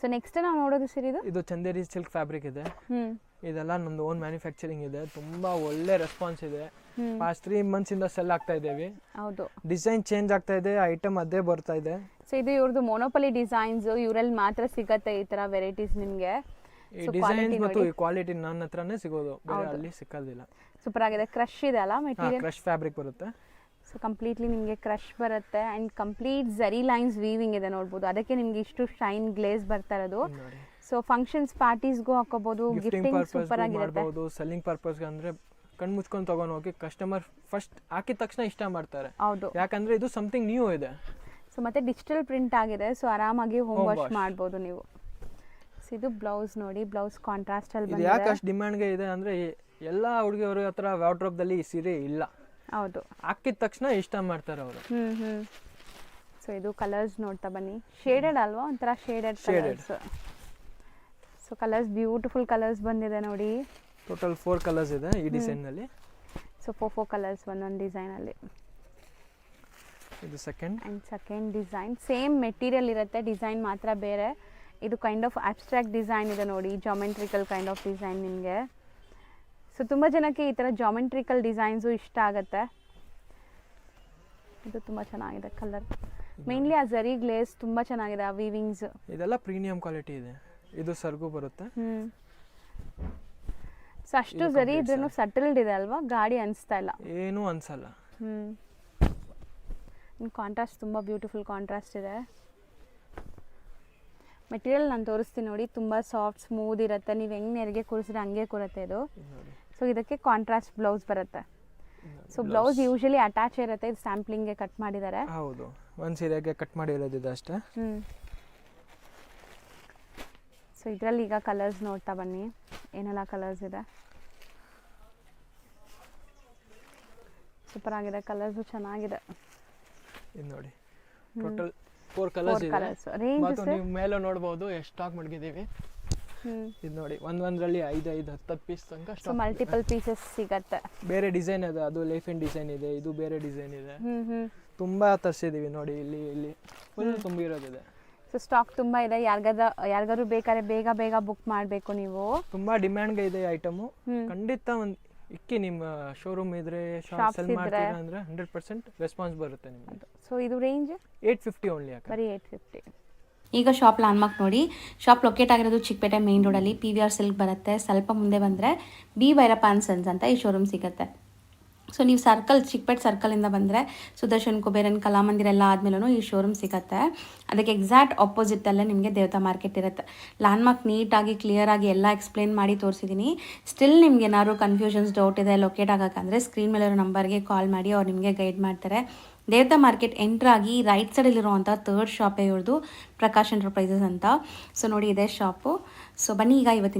So next ನಾವು ನೋಡೋದು sir ಇದು ಚಂದೇರಿ ಸಿಲ್ಕ್ ಫ್ಯಾಬ್ರಿಕ್ ಇದೆ. ಇದೆಲ್ಲ ನಮ್ದು ಓನ್ ಮ್ಯಾನುಫ್ಯಾಕ್ಚರಿಂಗ್ ಇದೆ. ತುಂಬಾ ಒಳ್ಳೆ ರೆಸ್ಪಾನ್ಸ್ ಇದೆ. ಪಾಸ್ಟ್ 3 months ಇಂದ ಸೆಲ್ ಆಗ್ತಾ ಇದ್ದೇವೆ. ಹೌದು, ಡಿಸೈನ್ ಚೇಂಜ್ ಆಗ್ತಾ ಇದೆ, ಐಟಮ್ ಅದೇ ಬರ್ತಾ ಇದೆ. ಸೊ ಇದು ಇವ್ರದ್ದು ಮೊನೋಪಲಿ ಡಿಸೈನ್ಸ್, ಇವರಲ್ಲಿ ಮಾತ್ರ ಸಿಗತ್ತೆ ಈ ತರ ವೆರೈಟೀಸ್ ನಿಮಗೆ. ಈ ಡಿಸೈನ್ಸ್ ಮತ್ತು ಈ ಕ್ವಾಲಿಟಿ ನನ್ನ ಹತ್ರನೇ ಸಿಗೋದು, ಬೇರೆ ಅಲ್ಲಿ ಸಿಕ್ಕಲ್ಲ. ಸೂಪರ್ ಆಗಿದೆ. ಕ್ರಶ್ ಇದೆ ಅಲ್ಲ ಮೆಟೀರಿಯಲ್? ಕ್ರಶ್ ಫ್ಯಾಬ್ರಿಕ್ ಬರುತ್ತೆ. ಸೊ ಕಂಪ್ಲೀಟ್ಲಿ ನಿಮಗೆ ಕ್ರಶ್ ಬರುತ್ತೆ and complete zari lines weaving ಇದೆ ನೋಡ್ಬೋದು. ಅದಕ್ಕೆ ನಿಮ್ಗೆ ಇಷ್ಟು ಶೈನ್ ಗ್ಲೇಸ್ ಬರ್ತಾ ಇರೋದು. ಸೊ ಫಂಕ್ಷನ್ಸ್ ಪಾರ್ಟೀಸ್ಗೂ ಹಾಕೋಬಹುದು, ಗಿಫ್ಟಿಂಗ್ ಸೂಪರ್ ಆಗಿರುತ್ತೆ. ಸೆಲ್ಲಿಂಗ್ ಪರ್ಪಸ್ ಅಂದ್ರೆ ಕಣ್ ಮುಚ್ಕೊಂಡು ತಗೊಂಡು ಹೋಗಿ ಕಸ್ಟಮರ್ ಫಸ್ಟ್ ಹಾಕಿದ ತಕ್ಷಣ ಇಷ್ಟ ಮಾಡ್ತಾರೆ. ಹೌದು, ಯಾಕಂದ್ರೆ ಇದು ಸಮಥಿಂಗ್ ನ್ಯೂ ಇದೆ. ಸೊ ಮತ್ತೆ ಡಿಜಿಟಲ್ ಪ್ರಿಂಟ್ ಆಗಿದೆ, ಸೊ ಆರಾಮಾಗಿ ಹೋಮ್ ವಾಶ್ ಮಾಡಬಹುದು ನೀವು. ಸೊ ಇದು ಬ್ಲೌಸ್ ನೋಡಿ, ಬ್ಲೌಸ್ ಕಾಂಟ್ರಾಸ್ಟ್ ಅಲ್ಲಿ ಬಂದಿದೆ. ಯಾಕೆ ಅಷ್ಟು ಡಿಮ್ಯಾಂಡ್ ಗೆ ಇದೆ ಅಂದ್ರೆ ಎಲ್ಲಾ ಹುಡುಗಿಯರ ಹತ್ರ ವಾರ್ಡ್ರೋಬ್ ದಲ್ಲಿ ಈ ಸೀರೆ ಇಲ್ಲ. ಹೌದು, ಹಾಕಿದ ತಕ್ಷಣ ಇಷ್ಟ ಮಾಡ್ತಾರೆ ಅವರು. ಸೊ ಇದು ಕಲರ್ಸ್ ನೋಡ್ತಾ ಬನ್ನಿ. ಶೇಡೆಡ್ ಅಲ್ವಾ, ಒಂಥರ shaded colours. So colours beautiful colours ಬಂದಿದೆ ನೋಡಿ. ಟೋಟಲ್ 4 ಕಲರ್ಸ್ ಇದೆ ಈ ಡಿಸೈನ್ ನಲ್ಲಿ. ಸೊ 4 ಕಲರ್ಸ್ ಒಂದೊಂದು ಡಿಸೈನ್ ಅಲ್ಲಿ. ಇದು ಸೆಕೆಂಡ್ ಡಿಸೈನ್ ಸೇಮ್ ಮೆಟೀರಿಯಲ್ ಇರುತ್ತೆ, ಡಿಸೈನ್ ಮಾತ್ರ ಬೇರೆ. ಇದು ಕೈಂಡ್ ಆಫ್ ಅಬ್ಸ್ಟ್ರಾಕ್ಟ್ ಡಿಸೈನ್ ಇದೆ ನೋಡಿ, ಜಾಮೆಟ್ರಿಕಲ್ ಕೈಂಡ್ ಆಫ್ ಡಿಸೈನ್ ನಿಮಗೆ. ಸೊ ತುಂಬ ಜನಕ್ಕೆ ಈ ಥರ ಜಾಮೆಟ್ರಿಕಲ್ ಡಿಸೈನ್ಸು ಇಷ್ಟ ಆಗುತ್ತೆ. ಇದು ತುಂಬ ಚೆನ್ನಾಗಿದೆ ಕಲರ್. ಮೇನ್ಲಿ ಆ ಝರಿ ಗ್ಲೇಸ್ ತುಂಬ ಚೆನ್ನಾಗಿದೆ, ಆ ವೀವಿಂಗ್ಸ್ ಇದೆಲ್ಲ ಪ್ರೀಮಿಯಂ ಕ್ವಾಲಿಟಿ ಇದೆ. ಇದು ಸರ್ಗು ಬರುತ್ತೆ. ಸೊ ಅಷ್ಟು ಝರಿ ಇದ್ರೂ ಸಟಲ್ಡ್ ಇದೆ ಅಲ್ವಾ, ಗಾಡಿ ಅನಿಸ್ತಾ ಇಲ್ಲ, ಏನೂ ಅನ್ಸಲ್ಲ. ಕಾಂಟ್ರಾಸ್ಟ್ ತುಂಬ ಬ್ಯೂಟಿಫುಲ್ ಕಾಂಟ್ರಾಸ್ಟ್ ಇದೆ. ಮೆಟೀರಿಯಲ್ ನಾನು ತೋರಿಸ್ತೀನಿ ನೋಡಿ, ತುಂಬ ಸಾಫ್ಟ್ ಸ್ಮೂತ್ ಇರುತ್ತೆ. ನೀವು ಹೆಂಗೆ ನೆರಿಗೆ ಕೂರಿಸಿದ್ರೆ ಹಂಗೆ ಕೂರುತ್ತೆ ಇದು. ಸೊ ಇದಕ್ಕೆ ಕಾಂಟ್ರಾಸ್ಟ್ ಬ್ಲೌಸ್ ಬರುತ್ತೆ. ಸೊ ಬ್ಲೌಸ್ ಯೂಶಲಿ ಅಟ್ಯಾಚ್ ಇರುತ್ತೆ, ಇದು ಸ್ಯಾಂಪ್ಲಿಂಗ್ಗೆ ಕಟ್ ಮಾಡಿದ್ದಾರೆ. ಹೌದು, ಒಂದು ಸೀರೆಗೆ ಕಟ್ ಮಾಡಿರೋದು ಇದು ಅಷ್ಟೇ. ಸೊ ಇದರಲ್ಲಿ ಈಗ ಕಲರ್ಸ್ ನೋಡ್ತಾ ಬನ್ನಿ, ಏನೆಲ್ಲ ಕಲರ್ಸ್ ಇದೆ. ಸೂಪರ್ ಆಗಿದೆ, ಕಲರ್ಸು ಚೆನ್ನಾಗಿದೆ. ಇದು ನೋಡಿ, ಟೋಟಲ್ 4 ಕಲರ್ಸ್ ಇದೆ. ರೇಂಜ್ ನೀವು ಮೇಲೆ ನೋಡಬಹುದು ಎಷ್ಟು ಸ್ಟಾಕ್ ಮಾಡಿದ್ದೀವಿ. ಇದು ನೋಡಿ, ಒಂದೊಂದರಲ್ಲಿ 5 10 ಪೀಸ್ ತನಕ ಸೊ ಮಲ್ಟಿಪಲ್ ಪೀಸಸ್ ಸಿಗುತ್ತೆ. ಬೇರೆ ಡಿಸೈನ್ ಇದೆ, ಅದು ಲೇಫಿನ್ ಡಿಸೈನ್ ಇದೆ, ಇದು ಬೇರೆ ಡಿಸೈನ್ ಇದೆ. ತುಂಬಾ ತರಿಸಿದೀವಿ ನೋಡಿ, ಇಲ್ಲಿ ಫುಲ್ ತುಂಬಿರೋದಿದೆ. ಸೊ ಸ್ಟಾಕ್ ತುಂಬಾ ಇದೆ, ಯಾರಿಗಾದ್ರು ಬೇಕಾದ್ರೆ ಬೇಗ ಬುಕ್ ಮಾಡಬೇಕು ನೀವು. ತುಂಬಾ ಡಿಮ್ಯಾಂಡ್ ಇದೆ ಐಟಮ್. ಖಂಡಿತ ಒಂದು ಇಕ್ಕಿ ನಿಮ್ಮ ಶೋರೂಮ್ ಇದ್ರೆ ಸೆಲ್ ಮಾಡ್ತೀರಾ ಅಂದ್ರೆ 100% ರೆಸ್ಪಾನ್ಸ್ ಬರುತ್ತೆ ನಿಮಗೆ. ಸೊ ಇದು ರೇಂಜ್ 850 ಓನ್ಲಿ, ಬರೀ 850. ಈಗ ಶಾಪ್ ಲ್ಯಾಂಡ್ಮಾರ್ಕ್ ನೋಡಿ. ಶಾಪ್ ಲೊಕೇಟ್ ಆಗಿರೋದು ಚಿಕ್ಕಪೇಟೆ ಮೇನ್ ರೋಡಲ್ಲಿ PVR ಸಿಲ್ಕ್ ಬರುತ್ತೆ. ಸ್ವಲ್ಪ ಮುಂದೆ ಬಂದರೆ ಬಿ ಭೈರಪ್ಪ ಅಂಡ್ ಸನ್ಸ್ ಅಂತ ಈ ಶೋರೂಮ್ ಸಿಗುತ್ತೆ. ಸೊ ನೀವು ಚಿಕ್ಕಪೇಟೆ ಸರ್ಕಲಿಂದ ಬಂದರೆ ಸುದರ್ಶನ್ ಕುಬೇರನ್ ಕಲಾಮಂದಿರ ಎಲ್ಲ ಆದಮೇಲೂ ಈ ಶೋರೂಮ್ ಸಿಗುತ್ತೆ. ಅದಕ್ಕೆ ಎಕ್ಸಾಕ್ಟ್ ಆಪೋಸಿಟಲ್ಲೇ ನಿಮಗೆ ದೇವತಾ ಮಾರ್ಕೆಟ್ ಇರುತ್ತೆ. ಲ್ಯಾಂಡ್ಮಾರ್ಕ್ ನೀಟಾಗಿ ಕ್ಲಿಯರಾಗಿ ಎಲ್ಲ ಎಕ್ಸ್ಪ್ಲೇನ್ ಮಾಡಿ ತೋರಿಸಿದ್ದೀನಿ. ಸ್ಟಿಲ್ ನಿಮ್ಗೆ ಏನಾದ್ರು ಕನ್ಫ್ಯೂಷನ್ಸ್ ಡೌಟ್ ಇದೆ ಲೊಕೇಟ್ ಆಗೋಕ್ಕಂದರೆ ಸ್ಕ್ರೀನ್ ಮೇಲಿರೋ ನಂಬರ್ಗೆ ಕಾಲ್ ಮಾಡಿ, ಅವ್ರು ನಿಮಗೆ ಗೈಡ್ ಮಾಡ್ತಾರೆ. ದೇವತಾ ಮಾರ್ಕೆಟ್ ಎಂಟ್ರಾಗಿ ರೈಟ್ ಸೈಡಲ್ಲಿರುವಂಥ 3rd ಶಾಪೇ ಇವ್ರದ್ದು, ಪ್ರಕಾಶ್ ಎಂಟರ್ಪ್ರೈಸಸ್ ಅಂತ. ಸೊ ನೋಡಿ, ಇದೇ ಶಾಪು. ಸೊ ಬನ್ನಿ ಈಗ ಇವತ್ತಿನ